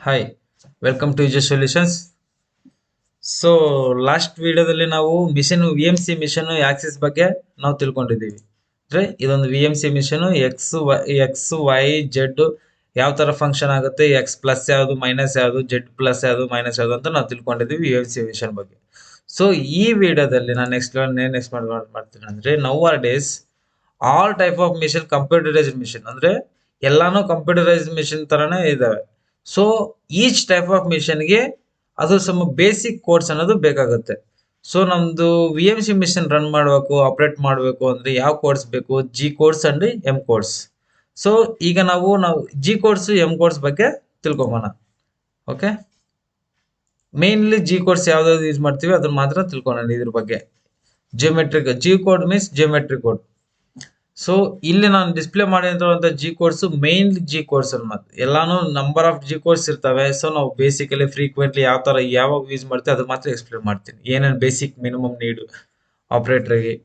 Hi, welcome to user solutions. So last ವಿಡಿಯೋದಲ್ಲಿ ನಾವು machine V M C machine axis ಬಗ್ಗೆ ನಾವು ತಿಳ್ಕೊಂಡಿದ್ದೀವಿ. ಅಂದ್ರೆ ಇದೊಂದು V M C machine X Y Z ಯಾವ ತರ ಫಂಕ್ಷನ್ ಆಗುತ್ತೆ, ಎಕ್ಸ್ ಪ್ಲಸ್ ಯಾವುದು, ಮೈನಸ್ ಯಾವುದು, ಜೆಡ್ ಪ್ಲಸ್ ಯಾವುದು, ಮೈನಸ್ ಯಾವುದು ಅಂತ ನಾವು ತಿಳ್ಕೊಂಡಿದ್ದೀವಿ ವಿ ಎಂ ಸಿ ಮಿಷನ್ ಬಗ್ಗೆ. ಸೊ ಈ ವಿಡಿಯೋದಲ್ಲಿ ನಾನು ನೆಕ್ಸ್ಟ್ ಮಾಡ್ತೀನಿ ಅಂದ್ರೆ nowadays all type of machine computerised machine, ಅಂದ್ರೆ ಎಲ್ಲಾನು ಕಂಪ್ಯೂಟರೈಸ್ಡ್ ಮಿಷನ್ ತರಾನೇ ಇದಾವೆ. ಸೊ ಈಚ್ ಟೈಪ್ ಆಫ್ ಮಿಷನ್ಗೆ ಅದು ಸಮ ಬೇಸಿಕ್ ಕೋಡ್ಸ್ ಅನ್ನೋದು ಬೇಕಾಗುತ್ತೆ. ಸೊ ನಮ್ದು V M C machine run ಮಾಡಬೇಕು, ಆಪರೇಟ್ ಮಾಡಬೇಕು ಅಂದ್ರೆ ಯಾವ ಕೋಡ್ಸ್ ಬೇಕು? G codes and M codes. So ಈಗ ನಾವು ಜಿ ಕೋಡ್ಸ್ ಎಂ ಕೋಡ್ಸ್ ಬಗ್ಗೆ ತಿಳ್ಕೊಬೋಣ. ಓಕೆ, ಮೇನ್ಲಿ ಜಿ ಕೋಡ್ಸ್ ಯಾವ್ದಾವ್ದು ಯೂಸ್ ಮಾಡ್ತೀವಿ ಅದನ್ನ ಮಾತ್ರ ತಿಳ್ಕೊಳ್ಳೋಣ. ಇದ್ರ ಬಗ್ಗೆ geometric G code means geometric code. So ಇಲ್ಲಿ ನಾನು ಡಿಸ್ಪ್ಲೇ ಮಾಡಿರುವಂತ G codes main G codes ಅನ್ನೋದು ಎಲ್ಲಾನು ನಂಬರ್ ಆಫ್ ಜಿ ಕೋಡ್ಸ್ ಇರ್ತವೆ. ಸೊ ನಾವು ಬೇಸಿಕಲಿ ಫ್ರೀಕ್ವೆಂಟ್ಲಿ ಯಾವ ತರ ಯಾವಾಗ ಯೂಸ್ ಮಾಡ್ತೀವಿ ಅದು ಮಾತ್ರ ಎಕ್ಸ್ಪ್ಲೇನ್ ಮಾಡ್ತೀನಿ. ಏನೇನು ಬೇಸಿಕ್ ಮಿನಿಮಮ್ ನೀಡ್ ಆಪರೇಟರ್ಗೆ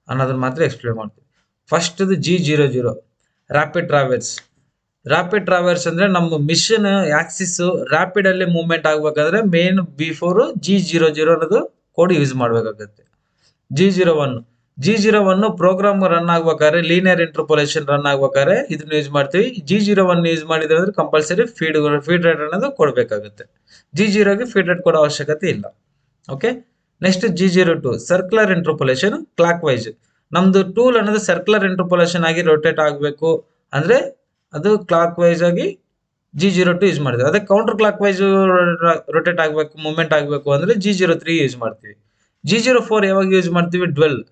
ಅನ್ನೋದನ್ನ ಮಾತ್ರ ಎಕ್ಸ್ಪ್ಲೇನ್ ಮಾಡ್ತೀನಿ. First G00 rapid travels. Rapid travels ಅಂದ್ರೆ ನಮ್ಮ ಮಿಷನ್ ಆಕ್ಸಿಸ್ ರ್ಯಾಪಿಡ್ ಅಲ್ಲಿ ಮೂವ್ಮೆಂಟ್ ಆಗ್ಬೇಕಾದ್ರೆ ಮೇನ್ ಬಿಫೋರ್ G00 ಅನ್ನೋದು ಕೋಡ್ ಯೂಸ್ ಮಾಡ್ಬೇಕಾಗುತ್ತೆ. G01 ಪ್ರೋಗ್ರಾಮ್ ರನ್ ಆಗ್ಬೇಕಾದ್ರೆ ಲೀನಿಯರ್ ಇಂಟರ್ಪೋಲೇಷನ್ ರನ್ ಆಗ್ಬೇಕಾದ್ರೆ ಇದನ್ನ ಯೂಸ್ ಮಾಡ್ತೀವಿ. G01 ಯೂಸ್ ಮಾಡಿದ್ರೆ ಅಂದ್ರೆ ಕಂಪಲ್ಸರಿ ಫೀಡ್ ರೇಟ್ ಅನ್ನೋದು ಕೊಡಬೇಕಾಗುತ್ತೆ. G0ಗೆ ಫೀಡ್ ರೇಟ್ ಕೊಡೋ ಅವಶ್ಯಕತೆ ಇಲ್ಲ. Okay, next G02 circular interpolation clockwise. ನಮ್ದು ಟೂಲ್ ಅನ್ನೋದು ಸರ್ಕ್ಯುಲರ್ ಇಂಟರ್ಪೋಲೇಷನ್ ಆಗಿ ರೊಟೇಟ್ ಆಗಬೇಕು ಅಂದ್ರೆ ಅದು ಕ್ಲಾಕ್ ವೈಸ್ ಆಗಿ G02 ಯೂಸ್ ಮಾಡಿದ್ವಿ. ಅದೇ ಕೌಂಟರ್ ಕ್ಲಾಕ್ ವೈಸ್ ರೊಟೇಟ್ ಆಗಬೇಕು, ಮೂವ್ಮೆಂಟ್ ಆಗಬೇಕು ಅಂದ್ರೆ G03 ಯೂಸ್ ಮಾಡ್ತೀವಿ. G04 ಯಾವಾಗ ಯೂಸ್ ಮಾಡ್ತೀವಿ? ಡ್ವೆಲ್.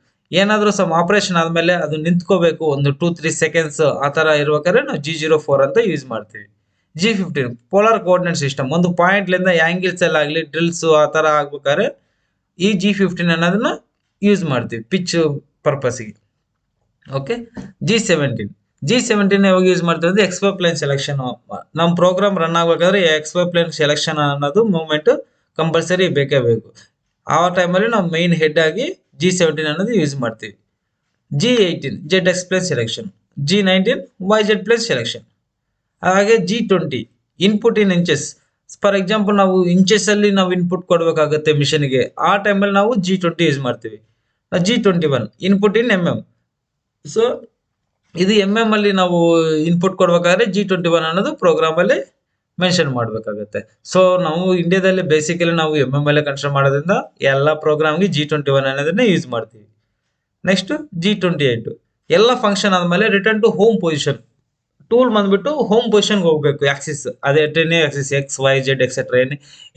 ಏನಾದ್ರೂ ಸಮ್ ಆಪರೇಷನ್ ಆದ್ಮೇಲೆ ಅದು ನಿಂತ್ಕೋಬೇಕು ಒಂದು 2-3 ಸೆಕೆಂಡ್ಸ್ ಆ ತರ ಇರ್ಬೇಕಾದ್ರೆ ನಾವು G04 ಅಂತ ಯೂಸ್ ಮಾಡ್ತೀವಿ. G15 polar coordinate system. ಒಂದು ಪಾಯಿಂಟ್ ಲಿಂದ ಆಂಗಲ್ಸ್ ಎಲ್ಲ ಆಗ್ಲಿ ಡ್ರಿಲ್ಸ್ ಆ ತರ ಆಗ್ಬೇಕಾದ್ರೆ ಈ G15 ಅನ್ನೋದನ್ನ ಯೂಸ್ ಮಾಡ್ತೀವಿ ಪಿಚ್ ಪರ್ಪಸ್ಗೆ. ಓಕೆ, G17 ಯಾವಾಗ ಯೂಸ್ ಮಾಡ್ತೀವಿ ಅಂದ್ರೆ ಎಕ್ಸ್ ವೈ ಪ್ಲೇನ್ ಸೆಲೆಕ್ಷನ್. ನಮ್ಮ ಪ್ರೋಗ್ರಾಮ್ ರನ್ ಆಗ್ಬೇಕಾದ್ರೆ ಎಕ್ಸ್ ವೈ ಪ್ಲೇನ್ ಸೆಲೆಕ್ಷನ್ ಅನ್ನೋದು ಮೂವ್ಮೆಂಟ್ ಕಂಪಲ್ಸರಿ ಬೇಕೇ ಬೇಕು. ಆ ಟೈಮಲ್ಲಿ ನಾವು ಮೈನ್ ಹೆಡ್ ಆಗಿ G17 ಅನ್ನೋದು ಯೂಸ್ ಮಾಡ್ತೀವಿ. G18 Z X plane selection. G19 Y Z plane selection. ಹಾಗೆ G20 input in inches. For example ನಾವು ಇಂಚಸ್ ಅಲ್ಲಿ ನಾವು ಇನ್ಪುಟ್ ಕೊಡಬೇಕಾಗುತ್ತೆ ಮಿಷನ್ಗೆ. ಆ ಟೈಮಲ್ಲಿ ನಾವು G20 ಯೂಸ್ ಮಾಡ್ತೀವಿ. G21 ಇನ್ಪುಟ್ ಇನ್ MM. ಸೊ ಇದು MM ಅಲ್ಲಿ ನಾವು ಇನ್ಪುಟ್ ಕೊಡ್ಬೇಕಾದ್ರೆ G21 ಅನ್ನೋದು ಪ್ರೋಗ್ರಾಮ್ ಅಲ್ಲಿ ಮೆನ್ಷನ್ ಮಾಡಬೇಕಾಗುತ್ತೆ. ಸೊ ನಾವು ಇಂಡಿಯಾದಲ್ಲಿ ಬೇಸಿಕಲಿ ನಾವು MM ಅಲ್ಲೇ ಕನ್ಸಿಡರ್ ಮಾಡೋದ್ರಿಂದ ಎಲ್ಲ ಪ್ರೋಗ್ರಾಮ್ಗೆ G21 ಅನ್ನೋದನ್ನ ಯೂಸ್ ಮಾಡ್ತೀವಿ. ನೆಕ್ಸ್ಟ್ G28 ಎಲ್ಲ ಫಂಕ್ಷನ್ ಆದ್ಮೇಲೆ return to home position. Tool ಬಂದ್ಬಿಟ್ಟು ಹೋಮ್ ಪೊಸಿಷನ್ಗೆ ಹೋಗ್ಬೇಕು. ಆಕ್ಸಿಸ್ ಅದೇ any axis X Y Z etcetera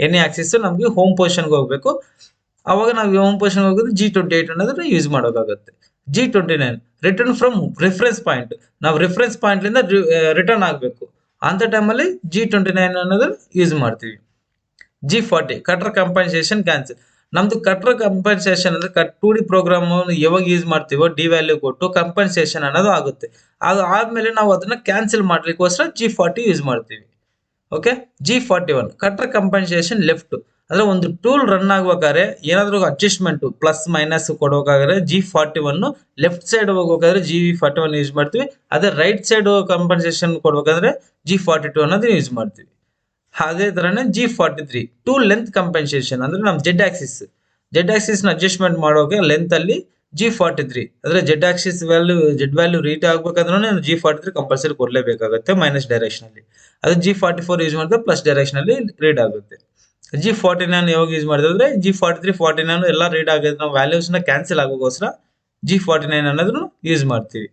any axis ನಮ್ಗೆ ಹೋಮ್ ಪೊಸಿಷನ್ಗೆ ಹೋಗ್ಬೇಕು. ಅವಾಗ ನಾವು ಹೋಮ್ ಪೊಸಿಷನ್ ಹೋಗೋದು G28 ಅನ್ನೋದನ್ನ ಯೂಸ್ ಮಾಡೋಕ್ಕಾಗುತ್ತೆ. G29 return from reference point. ನಾವು ರೆಫರೆನ್ಸ್ ಪಾಯಿಂಟ್ ಲಿಂದ ರಿಟರ್ನ್ ಆಗಬೇಕು. ಅಂತ ಟೈಮಲ್ಲಿ G29 ಅನ್ನೋದನ್ನ ಯೂಸ್ ಮಾಡ್ತೀವಿ. G40 cutter compensation cancel. ನಮ್ದು ಕಟರ್ ಕಂಪನ್ಸೇಷನ್ ಅಂದ್ರೆ 2D ಪ್ರೋಗ್ರಾಮ್ ಯಾವಾಗ ಯೂಸ್ ಮಾಡ್ತೀವೋ ಡಿ ವ್ಯಾಲ್ಯೂ ಕೊಟ್ಟು ಕಂಪನ್ಸೇಷನ್ ಅನ್ನೋದು ಆಗುತ್ತೆ. ಅದು ಆದ್ಮೇಲೆ ನಾವು ಅದನ್ನ ಕ್ಯಾನ್ಸಲ್ ಮಾಡ್ಲಿಕ್ಕೋಸ್ಕರ G40 ಯೂಸ್ ಮಾಡ್ತೀವಿ. Okay, G41 cutter compensation left. ಅಂದ್ರೆ ಒಂದು ಟೂಲ್ ರನ್ ಆಗ್ಬೇಕಾದ್ರೆ ಏನಾದ್ರೂ ಅಡ್ಜಸ್ಟ್ಮೆಂಟ್ ಪ್ಲಸ್ ಮೈನಸ್ ಕೊಡಬೇಕಾದ್ರೆ G41 ಲೆಫ್ಟ್ ಸೈಡ್ ಹೋಗ್ಬೇಕಾದ್ರೆ G41 ಯೂಸ್ ಮಾಡ್ತೀವಿ. ಅದೇ ರೈಟ್ ಸೈಡ್ ಕಂಪನ್ಸೇಷನ್ ಕೊಡ್ಬೇಕಾದ್ರೆ G42 ಅನ್ನೋದು ಯೂಸ್ ಮಾಡ್ತೀವಿ. ಅದೇ ತರನೇ G43 ಟೂಲ್ ಲೆಂತ್ ಕಂಪನ್ಸೇಷನ್. ಅಂದ್ರೆ ನಮ್ ಜೆಡ್ ಆಕ್ಸಿಸ್ ನ ಅಡ್ಜಸ್ಟ್ಮೆಂಟ್ ಮಾಡೋಕೆ ಲೆಂತ್ ಅಲ್ಲಿ G43 ಅಂದ್ರೆ ಜೆಡ್ ವ್ಯಾಲ್ಯೂ ರೀಟ್ ಆಗ್ಬೇಕಾದ್ರೂ G43 ಕಂಪಲ್ಸರಿ ಕೊಡ್ಲೇಬೇಕಾಗುತ್ತೆ ಮೈನಸ್ ಡೈರೆಕ್ಷನ್ ಅಲ್ಲಿ. ಅದು G44 ಯೂಸ್ ಮಾಡಿದ್ರೆ ಪ್ಲಸ್ ಡೈರೆಕ್ಷನ್ ಅಲ್ಲಿ ರೀಡ್ ಆಗುತ್ತೆ. G49 ಯಾವಾಗ ಯೂಸ್ ಮಾಡಿದ್ರೆ ಅಂದ್ರೆ G43 49 ಎಲ್ಲ ರೀಡ್ ಆಗುತ್ತೆ. ನಾವು ವ್ಯಾಲ್ಯೂಸ್ ನ ಕ್ಯಾನ್ಸಲ್ ಆಗೋಗೋಸ್ಕರ G49 ಅನ್ನೋದನ್ನು ಯೂಸ್ ಮಾಡ್ತೀವಿ.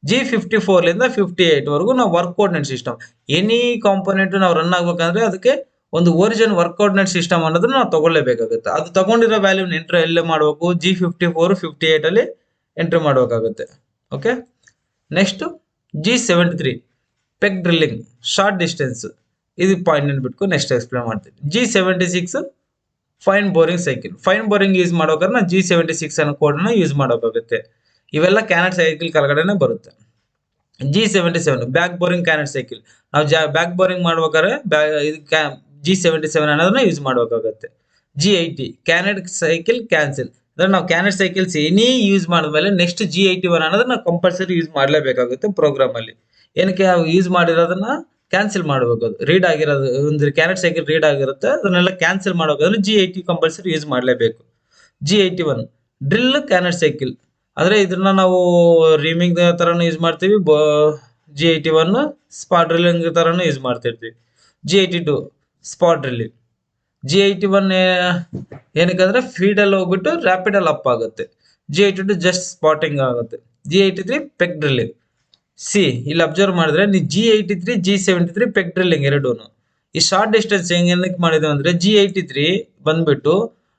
G54 ಲಿಂದ 58 ವರೆಗೂ ನಾವು work coordinate system. Any component ನಾವು ರನ್ ಆಗ್ಬೇಕಂದ್ರೆ ಅದಕ್ಕೆ ಒಂದು ಒರಿಜಿನ್ ವರ್ಕ್ ಕೋಆರ್ಡಿನೇಟ್ ಸಿಸ್ಟಮ್ ಅನ್ನೋದನ್ನ ನಾವು ತಗೊಳ್ಳೇಬೇಕಾಗುತ್ತೆ. ಅದು ತಗೊಂಡಿರೋ ವ್ಯಾಲ್ಯೂ ಎಂಟ್ರಿ ಎಲ್ಲೇ ಮಾಡಬೇಕು G54 58 ಅಲ್ಲಿ ಎಂಟ್ರಿ ಮಾಡಬೇಕಾಗುತ್ತೆ. Okay, next G73 peg drilling short distance. ಇದು ಪಾಯಿಂಟ್ ನೆನ್ಬಿಟ್ಟು ನೆಕ್ಸ್ಟ್ ಎಕ್ಸ್ಪ್ಲೇನ್ ಮಾಡ್ತೀನಿ. G76 fine boring cycle. Fine boring use ಮಾಡೋಕೆ ನಾವು G76 ಅನ್ನೋ ಕೋಡ್ ನ ಯೂಸ್ ಮಾಡೋಕ್ಕಾಗುತ್ತೆ. ಇವೆಲ್ಲ ಕ್ಯಾನೆಟ್ ಸೈಕಲ್ ಕೆಳಗಡೆನೆ ಬರುತ್ತೆ. G77 back boring canned cycle. ನಾವು ಬ್ಯಾಕ್ ಬೋರಿಂಗ್ ಮಾಡ್ಬೇಕಾದ್ರೆ G77 ಅನ್ನೋದನ್ನ ಯೂಸ್ ಮಾಡಬೇಕಾಗುತ್ತೆ. G80 ಕ್ಯಾನೆಟ್ cycle cancel. ಅಂದ್ರೆ ನಾವು ಕ್ಯಾನೆಟ್ ಸೈಕಲ್ಸ್ ಎನಿ ಯೂಸ್ ಮಾಡಿದ್ಮೇಲೆ ನೆಕ್ಸ್ಟ್ G81 ಅನ್ನೋದನ್ನ ಕಂಪಲ್ಸರಿ ಯೂಸ್ ಮಾಡಲೇಬೇಕಾಗುತ್ತೆ ಪ್ರೋಗ್ರಾಮ್ ಅಲ್ಲಿ. ಏನಕ್ಕೆ ಯೂಸ್ ಮಾಡಿರೋದನ್ನ ಕ್ಯಾನ್ಸಲ್ ಮಾಡಬೇಕು. ಅದು ರೀಡ್ ಆಗಿರೋದು ಒಂದು ಕ್ಯಾರೆಟ್ ಸೈಕಲ್ ರೀಡ್ ಆಗಿರುತ್ತೆ, ಅದನ್ನೆಲ್ಲ ಕ್ಯಾನ್ಸಲ್ ಮಾಡಬೇಕಾದ್ರೆ G80 ಕಂಪಲ್ಸರಿ ಯೂಸ್ ಮಾಡಲೇಬೇಕು. G81 ಡ್ರಿಲ್ ಕ್ಯಾನೆಟ್ ಸೈಕಲ್, ಅಂದ್ರೆ ಇದನ್ನ ನಾವು ರೀಮಿಂಗ್ ತರನು ಯೂಸ್ ಮಾಡ್ತೀವಿ, G81 ಸ್ಪಾಟ್ ಡ್ರಿಲ್ಲಿಂಗ್ ತರನು ಯೂಸ್ ಮಾಡ್ತಿರ್ತೀವಿ. G82 spot drilling. G81 ಏನಕ್ಕಂದ್ರೆ feed ಅಲ್ಲಿ ಹೋಗ್ಬಿಟ್ಟು ರ್ಯಾಪಿಡ್ ಅಲ್ಲಿ ಅಪ್ ಆಗುತ್ತೆ. G82 ಜಸ್ಟ್ ಸ್ಪಾಟಿಂಗ್ ಆಗುತ್ತೆ. G83 peg drilling. ಇಲ್ಲಿ ಅಬ್ಸರ್ವ್ ಮಾಡಿದ್ರೆ ನೀವು G83 G73 ಪೆಗ್ ಡ್ರಿಲ್ಲಿಂಗ್ ಎರಡೂನು. ಈ ಶಾರ್ಟ್ ಡಿಸ್ಟೆನ್ಸ್ ಏನಕ್ಕೆ ಮಾಡಿದ್ವಿ ಅಂದ್ರೆ G83 ಬಂದ್ಬಿಟ್ಟು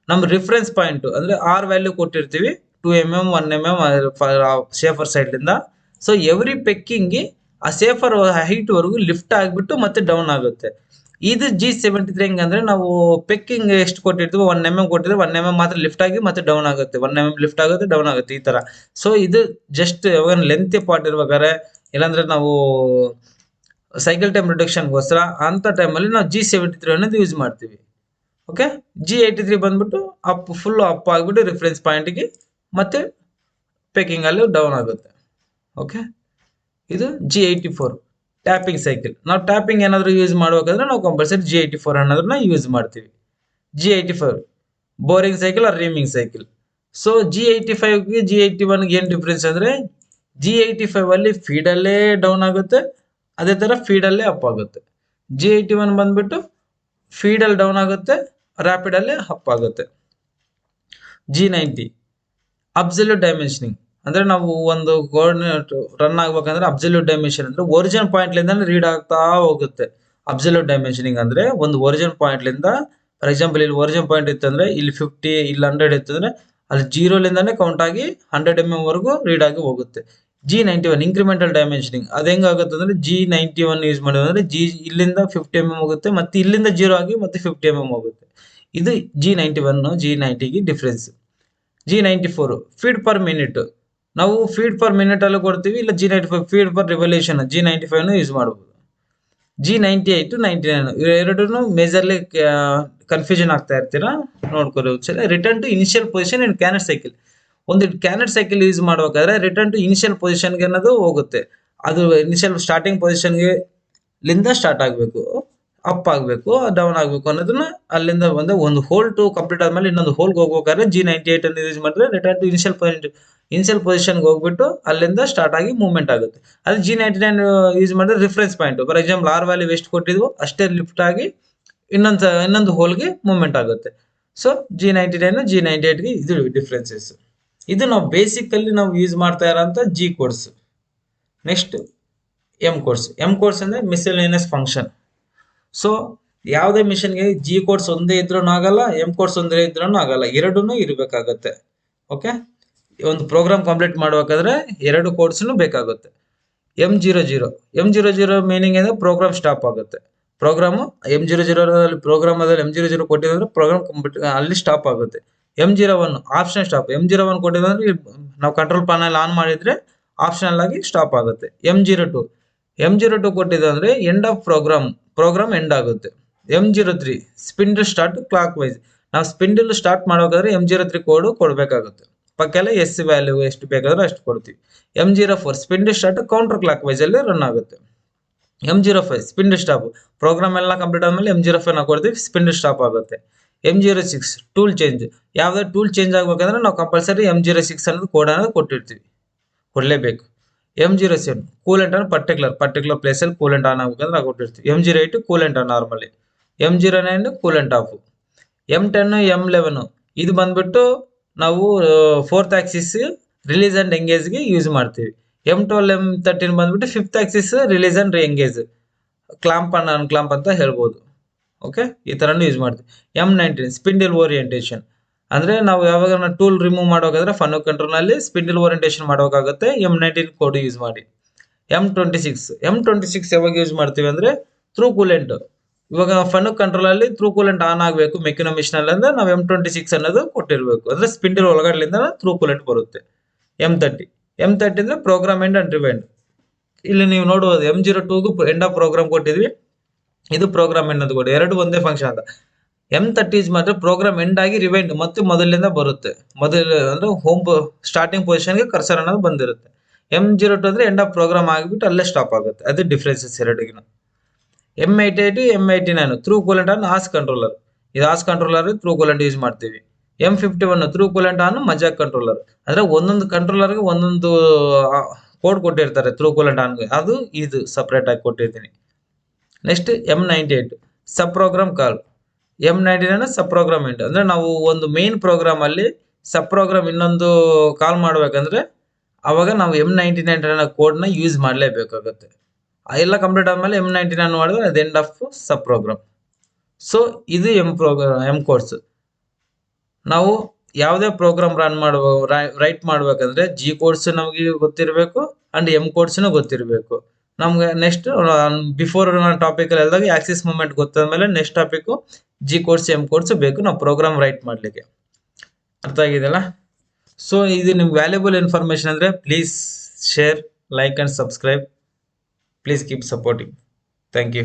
ನಮ್ ರಿಫರೆನ್ಸ್ ಪಾಯಿಂಟ್ ಅಂದ್ರೆ ಆರ್ ವ್ಯಾಲ್ಯೂ ಕೊಟ್ಟಿರ್ತೀವಿ 2 mm 1 mm ಸೇಫರ್ ಸೈಡ್ ಇಂದ. ಸೊ ಎವ್ರಿ ಪೆಕ್ಕಿಂಗ್ ಆ ಸೇಫರ್ ಹೈಟ್ ವರೆಗೂ ಲಿಫ್ಟ್ ಆಗ್ಬಿಟ್ಟು ಮತ್ತೆ ಡೌನ್ ಆಗುತ್ತೆ. ಇದು G73 ಹೆಂಗಂದ್ರೆ ನಾವು ಪೆಕ್ಕಿಂಗ್ ಎಷ್ಟು ಕೊಟ್ಟಿರ್ತೀವಿ 1 mm ಕೊಟ್ಟಿದ್ರೆ 1 mm ಮಾತ್ರ ಲಿಫ್ಟ್ ಆಗಿ ಮತ್ತೆ ಡೌನ್ ಆಗುತ್ತೆ, 1 mm ಲಿಫ್ಟ್ ಆಗುತ್ತೆ ಡೌನ್ ಆಗುತ್ತೆ ಈ ತರ. ಸೊ ಇದು ಜಸ್ಟ್ ಲೆಂತ್ ಪಾರ್ಟ್ ಇರ್ಬೇಕಾದ್ರೆ, ಇಲ್ಲಾಂದ್ರೆ ನಾವು ಸೈಕಲ್ ಟೈಮ್ ರಿಡಕ್ಷನ್ಗೋಸ್ಕರ ಅಂತ ಟೈಮಲ್ಲಿ ನಾವು G73 ಅನ್ನೋದು ಯೂಸ್ ಮಾಡ್ತೀವಿ. ಓಕೆ, G83 ಬಂದ್ಬಿಟ್ಟು ಅಪ್ ಫುಲ್ ಅಪ್ ಆಗ್ಬಿಟ್ಟು ರಿಫರೆನ್ಸ್ ಪಾಯಿಂಟ್ಗೆ ಮತ್ತೆ ಪೆಕ್ಕಿಂಗ್ ಅಲ್ಲಿ ಡೌನ್ ಆಗುತ್ತೆ. ಓಕೆ, ಇದು G84 ಟ್ಯಾಪಿಂಗ್ ಸೈಕಲ್. ನಾವು ಟ್ಯಾಪಿಂಗ್ ಏನಾದ್ರು ಯೂಸ್ ಮಾಡ್ಬೇಕಾದ್ರೆ ನಾವು ಕಂಪಲ್ಸರಿ G84 ಅನ್ನೋದನ್ನ ಯೂಸ್ ಮಾಡ್ತೀವಿ. G85 boring cycle or reaming cycle. So G85ಗೆ G81ಗೆ ಏನ್ ಡಿಫ್ರೆನ್ಸ್ ಅಂದ್ರೆ G85 ಅಲ್ಲಿ ಫೀಡ್ ಅಲ್ಲೇ ಡೌನ್ ಆಗುತ್ತೆ, ಅದೇ ತರ ಫೀಡ್ ಅಲ್ಲೇ ಅಪ್ ಆಗುತ್ತೆ. G81 ಬಂದ್ಬಿಟ್ಟು ಫೀಡ್ ಅಲ್ಲಿ ಡೌನ್ ಆಗುತ್ತೆ, ರ್ಯಾಪಿಡ್ ಅಲ್ಲಿ ಅಪ್ ಆಗುತ್ತೆ. G90 ಅಬ್ಸಲ್ಯೂಟ್ ಡೈಮೆನ್ಷನಿಂಗ್, ಅಂದ್ರೆ ನಾವು ಒಂದು ಕೋಆರ್ಡಿನೇಟ್ ರನ್ ಆಗ್ಬೇಕಂದ್ರೆ ಅಬ್ಸಲ್ಯೂಟ್ ಡೈಮೆನ್ಷನ್ ಅಂದ್ರೆ ಒರಿಜಿನ್ ಪಾಯಿಂಟ್ ಲಿಂದ ರೀಡ್ ಆಗ್ತಾ ಹೋಗುತ್ತೆ. ಅಬ್ಸಲ್ಯೂಟ್ ಡೈಮೆನ್ಷನಿಂಗ್ ಅಂದ್ರೆ ಒಂದು ಒರಿಜಿನ್ ಪಾಯಿಂಟ್ ಲಿಂದ, ಫಾರ್ ಎಕ್ಸಾಂಪಲ್ ಇಲ್ಲಿ ಒರಿಜಿನ್ ಪಾಯಿಂಟ್ ಇತ್ತಂದ್ರೆ ಇಲ್ಲಿ 50 ಇಲ್ಲಿ 100 ಇತ್ತಂದ್ರೆ ಅಲ್ಲಿ 0 ಲಿಂದಾನೇ ಕೌಂಟ್ ಆಗಿ 100 mm ವರೆಗೂ ರೀಡ್ ಆಗಿ ಹೋಗುತ್ತೆ. G91 ಇನ್ಕ್ರಿಮೆಂಟಲ್ ಡೈಮೆನ್ಷನಿಂಗ್, ಅದ ಹೆಂಗಾಗುತ್ತೆ ಅಂದ್ರೆ G91 ಯೂಸ್ ಮಾಡಿದ್ರೆ ಇಲ್ಲಿಂದ 50 mm ಹೋಗುತ್ತೆ, ಮತ್ತೆ ಇಲ್ಲಿಂದ 0 ಆಗಿ ಮತ್ತೆ 50 mm ಹೋಗುತ್ತೆ. ಇದು G91 G90ಗೆ difference. G94 feed per minute, ನಾವು ಫೀಡ್ ಪರ್ ಮಿನಿಟ್ ಅಲ್ಲೂ ಕೊಡ್ತೀವಿ, ಇಲ್ಲ G95 feed per revolution G95 use ಮಾಡಬಹುದು. G98 99 ಇವೆರಡೂ ಮೇಜರ್ಲಿ ಕನ್ಫ್ಯೂಷನ್ ಆಗ್ತಾ ಇರ್ತೀರಾ, ನೋಡ್ಕೊಳ್ಳಿ ಒಂದ್ಸಲ. Return to initial position in canned cycle. ಒಂದು ಕ್ಯಾನೆಟ್ ಸೈಕಲ್ ಯೂಸ್ ಮಾಡ್ಬೇಕಾದ್ರೆ ರಿಟರ್ನ್ ಟು ಇನಿಷಿಯಲ್ ಪೊಸಿಷನ್ಗೆ ಅನ್ನೋದು ಹೋಗುತ್ತೆ. ಅದು ಇನಿಷಿಯಲ್ ಸ್ಟಾರ್ಟಿಂಗ್ ಪೊಸಿಷನ್ಗೆ ಲಿಂದ ಸ್ಟಾರ್ಟ್ ಆಗಬೇಕು, ಅಪ್ ಆಗಬೇಕು, ಡೌನ್ ಆಗಬೇಕು ಅನ್ನೋದನ್ನ ಅಲ್ಲಿಂದ ಒಂದು ಹೋಲ್ ಟು ಕಂಪ್ಲೀಟ್ ಆದ್ಮೇಲೆ ಇನ್ನೊಂದು ಹೋಲ್ಗೆ ಹೋಗ್ಬೇಕಾದ್ರೆ G98 ಅನ್ನು ಯೂಸ್ ಮಾಡಿದ್ರೆ ರಿಟರ್ನ್ ಟು ಇನಿಷಿಯಲ್ ಪೊಸಿಷನ್ಗೆ ಹೋಗ್ಬಿಟ್ಟು ಅಲ್ಲಿಂದ ಸ್ಟಾರ್ಟ್ ಆಗಿ ಮೂವ್ಮೆಂಟ್ ಆಗುತ್ತೆ. ಅದು G99 ಯೂಸ್ ಮಾಡಿದ್ರೆ reference point, for example R value ಎಷ್ಟು ಕೊಟ್ಟಿದ್ವು ಅಷ್ಟೇ ಲಿಫ್ಟ್ ಆಗಿ ಇನ್ನೊಂದು ಹೋಲ್ಗೆ ಮೂವ್ಮೆಂಟ್ ಆಗುತ್ತೆ. ಸೊ G99 G98ಗೆ ಇದು ಡಿಫ್ರೆನ್ಸಸ್. ಇದು ನಾವು ಬೇಸಿಕಲ್ಲಿ ನಾವು ಯೂಸ್ ಮಾಡ್ತಾ ಇರೋಂಥ G codes. Next M codes. M codes ಅಂದ್ರೆ ಮಿಸ್ಸೆಲೇನಿಯಸ್ ಫಂಕ್ಷನ್. ಸೊ ಯಾವುದೇ ಮಿಷನ್ಗೆ G ಕೋಡ್ಸ್ ಒಂದೇ ಇದ್ರೂ ಆಗಲ್ಲ, M ಕೋಡ್ಸ್ ಒಂದೇ ಇದ್ರೂ ಆಗಲ್ಲ, ಎರಡೂ ಇರಬೇಕಾಗತ್ತೆ. ಓಕೆ, ಒಂದು ಪ್ರೋಗ್ರಾಮ್ ಕಂಪ್ಲೀಟ್ ಮಾಡ್ಬೇಕಾದ್ರೆ ಎರಡು ಕೋಡ್ಸ್ನು ಬೇಕಾಗುತ್ತೆ. M00 ಮೀನಿಂಗ್ ಅಂದ್ರೆ ಪ್ರೋಗ್ರಾಮ್ ಸ್ಟಾಪ್ ಆಗುತ್ತೆ. ಪ್ರೋಗ್ರಾಮ್ M00 ಪ್ರೋಗ್ರಾಮ್ ಅದಲ್ಲಿ M00 ಕೊಟ್ಟಿದ್ರೆ ಪ್ರೋಗ್ರಾಮ್ ಕಂಪ್ಲೀಟ್ ಅಲ್ಲಿ ಸ್ಟಾಪ್ ಆಗುತ್ತೆ. M01 option stop. M01 ಕೊಟ್ಟಿದ್ರೆ ನಾವು ಕಂಟ್ರೋಲ್ ಪ್ಯಾನಲ್ ಆನ್ ಮಾಡಿದ್ರೆ ಆಪ್ಷನಲ್ ಆಗಿ ಸ್ಟಾಪ್ ಆಗುತ್ತೆ. M02 ಕೊಟ್ಟಿದೆ ಅಂದ್ರೆ ಎಂಡ್ ಆಫ್ ಪ್ರೋಗ್ರಾಮ್ ಎಂಡ್ ಆಗುತ್ತೆ. M03 spindle start clockwise. ನಾವು ಸ್ಪಿಂಡಲ್ ಸ್ಟಾರ್ಟ್ ಮಾಡೋಕಾದ್ರೆ M03 ಕೋಡ್ ಕೊಡಬೇಕಾಗುತ್ತೆ. ಪಕ್ಕೆಲ್ಲ ಎಸ್ ವ್ಯಾಲ್ಯೂ ಎಷ್ಟು ಬೇಕಾದ್ರೆ ಅಷ್ಟು ಕೊಡ್ತೀವಿ. M04 spindle start counter clockwise ಅಲ್ಲಿ ರನ್ ಆಗುತ್ತೆ. M05 spindle stop. ಪ್ರೋಗ್ರಾಮ್ ಎಲ್ಲ ಕಂಪ್ಲೀಟ್ ಆದ್ಮೇಲೆ M05 ನಾವು ಕೊಡ್ತೀವಿ, ಸ್ಪಿಂಡಲ್ ಸ್ಟಾಪ್ ಆಗುತ್ತೆ. M06 tool change. ಯಾವ್ದೇ ಟೂಲ್ ಚೇಂಜ್ ಆಗ್ಬೇಕಂದ್ರೆ ನಾವು ಕಂಪಲ್ಸರಿ M06 ಅನ್ನೋದು ಕೋಡ್ ಅನ್ನೋದು ಕೊಟ್ಟಿರ್ತೀವಿ, ಕೊಡ್ಲೇಬೇಕು. M07 ಕೂಲೆಂಟ್ ಅನ್ನು ಪರ್ಟಿಕ್ಯುಲರ್ ಪ್ಲೇಸ್ ಅಲ್ಲಿ ಕೂಲೆಂಟ್ ಆನ್ ಆಗ್ಬೇಕಂದ್ರೆ ನಾವು ಕೊಟ್ಟಿರ್ತೀವಿ. M08 coolant on normally. M09 coolant off. M10 M11 ಇದು ಬಂದ್ಬಿಟ್ಟು ನಾವು 4th ಆಕ್ಸಿಸ್ ರಿಲೀಸ್ ಅಂಡ್ ಎಂಗೇಜ್ಗೆ ಯೂಸ್ ಮಾಡ್ತೀವಿ. M12 M13 ಬಂದ್ಬಿಟ್ಟು 5th axis release and engage, clamp and unclamp ಅಂತ ಹೇಳ್ಬೋದು. ಓಕೆ, ಈ ತರನು ಯೂಸ್ ಮಾಡ್ತೀವಿ. M19 ಸ್ಪಿಂಡಲ್ ಓರಿಯೆಂಟೇಷನ್, ಅಂದ್ರೆ ನಾವು ಯಾವಾಗ ಟೂಲ್ ರಿಮೂವ್ ಮಾಡೋಕಾದ್ರೆ ಫನ್ನು ಕಂಟ್ರೋಲ್ ನಲ್ಲಿ ಸ್ಪಿಂಡಲ್ ಓರಿಯೆಂಟೇಷನ್ ಮಾಡೋಕಾಗುತ್ತೆ M19 ಕೋಡ್ ಯೂಸ್ ಮಾಡಿ. M26 ಯಾವಾಗ ಯೂಸ್ ಮಾಡ್ತೀವಿ ಅಂದ್ರೆ ಥ್ರೂ ಕೂಲೆಂಟ್. ಇವಾಗ ಫನ್ನು ಕಂಟ್ರೋಲ್ ಅಲ್ಲಿ ಥ್ರೂ ಕೂಲೆಂಟ್ ಆನ್ ಆಗಬೇಕು ಮೆಕ್ಯಾನೋ ಮಿಷನ್ ಅಲ್ಲಿ ಅಂದ್ರೆ ನಾವು M26 ಅನ್ನೋದು ಕೊಟ್ಟಿರ್ಬೇಕು, ಅಂದ್ರೆ ಸ್ಪಿಂಡಲ್ ಒಳಗಡೆಲಿಂದ ಥ್ರೂ ಕೂಲೆಂಟ್ ಬರುತ್ತೆ. M30 ಅಂದ್ರೆ ಪ್ರೋಗ್ರಾಮ್ ಎಂಡ್ ಅಂಡ್ ರಿವೈಂಡ್. ಇಲ್ಲಿ ನೀವು ನೋಡಬಹುದು M02ಗೂ ಎಂಡ್ ಆಫ್ ಪ್ರೋಗ್ರಾಮ್ ಕೊಟ್ಟಿದ್ವಿ, ಇದು ಪ್ರೋಗ್ರಾಮ್ ಎಂಡ್ ಅಂತ ಕೊಡಿ, ಎರಡು ಒಂದೇ ಫಂಕ್ಷನ್ ಅಂತ. M30 ಮಾತ್ರ ಪ್ರೋಗ್ರಾಮ್ ಎಂಡ್ ಆಗಿ ರಿವೈಂಡ್ ಮತ್ತೆ ಮೊದಲಿಂದ ಬರುತ್ತೆ, ಅಂದ್ರೆ ಹೋಮ್ ಸ್ಟಾರ್ಟಿಂಗ್ ಪೊಸಿಷನ್ಗೆ ಕರ್ಸರ್ ಅನ್ನೋದು ಬಂದಿರುತ್ತೆ. M02 ಅಂದ್ರೆ ಎಂಡ್ ಆಫ್ ಪ್ರೋಗ್ರಾಮ್ ಆಗಿಬಿಟ್ಟು ಅಲ್ಲೇ ಸ್ಟಾಪ್ ಆಗುತ್ತೆ. ಅದು ಡಿಫ್ರೆನ್ಸಸ್ ಎರಡಿಗಿನ. M88 M89 through coolant on Haas controller. ಇದು Haas controller through coolant use ಮಾಡ್ತೀವಿ. M51 through coolant on Mazak controller. ಅಂದ್ರೆ ಒಂದೊಂದು ಕಂಟ್ರೋಲರ್ಗೆ ಒಂದೊಂದು ಕೋಡ್ ಕೊಟ್ಟಿರ್ತಾರೆ ಥ್ರೂ ಕೂಲೆಂಟ್ ಆನ್ಗೆ, ಅದು ಇದು ಸಪ್ರೇಟ್ ಆಗಿ ಕೊಟ್ಟಿರ್ತೀನಿ. ನೆಕ್ಸ್ಟ್ M98 ಸಬ್ ಪ್ರೋಗ್ರಾಮ್ ಕಾಲ್. M99 ಸಬ್ ಪ್ರೋಗ್ರಾಮ್ ಎಂಡ್. ಅಂದ್ರೆ ನಾವು ಒಂದು ಮೇನ್ ಪ್ರೋಗ್ರಾಮ್ ಅಲ್ಲಿ ಸಬ್ ಪ್ರೋಗ್ರಾಮ್ ಇನ್ನೊಂದು ಕಾಲ್ ಮಾಡ್ಬೇಕಂದ್ರೆ ಅವಾಗ ನಾವು M99 ಕೋಡ್ ನ ಯೂಸ್ ಮಾಡಲೇಬೇಕಾಗುತ್ತೆ. ಎಲ್ಲ ಕಂಪ್ಲೀಟ್ ಆದ್ಮೇಲೆ M99 ಮಾಡಿದ್ರೆ ಅದು end of sub program. So ಇದು ಎಂ ಕೋಡ್ಸ್. ನಾವು ಯಾವುದೇ ಪ್ರೋಗ್ರಾಮ್ ರೈಟ್ ಮಾಡ್ಬೇಕಂದ್ರೆ ಜಿ ಕೋಡ್ಸ್ ನಮಗೆ ಗೊತ್ತಿರಬೇಕು ಅಂಡ್ ಎಂ ಕೋಡ್ಸ್ನು ಗೊತ್ತಿರಬೇಕು. ನಮ್ಗೆ ನೆಕ್ಸ್ಟ್ ಬಿಫೋರ್ ಟಾಪಿಕ್ ಅಲ್ಲಿ ಹೇಳಿದಾಗ ಆಕ್ಸಿಸ್ ಮೂವ್ಮೆಂಟ್ ಗೊತ್ತಾದ್ಮೇಲೆ next topic G codes M codes ಬೇಕು ನಾವು ಪ್ರೋಗ್ರಾಮ್ ರೈಟ್ ಮಾಡ್ಲಿಕ್ಕೆ. ಅರ್ಥ ಆಗಿದೆಯಲ್ಲ? ಸೊ ಇದು ನಿಮ್ಗೆ ವ್ಯಾಲ್ಯೂಬಲ್ ಇನ್ಫಾರ್ಮೇಶನ್ ಅಂದ್ರೆ please share, like and subscribe. Please keep supporting. Thank you.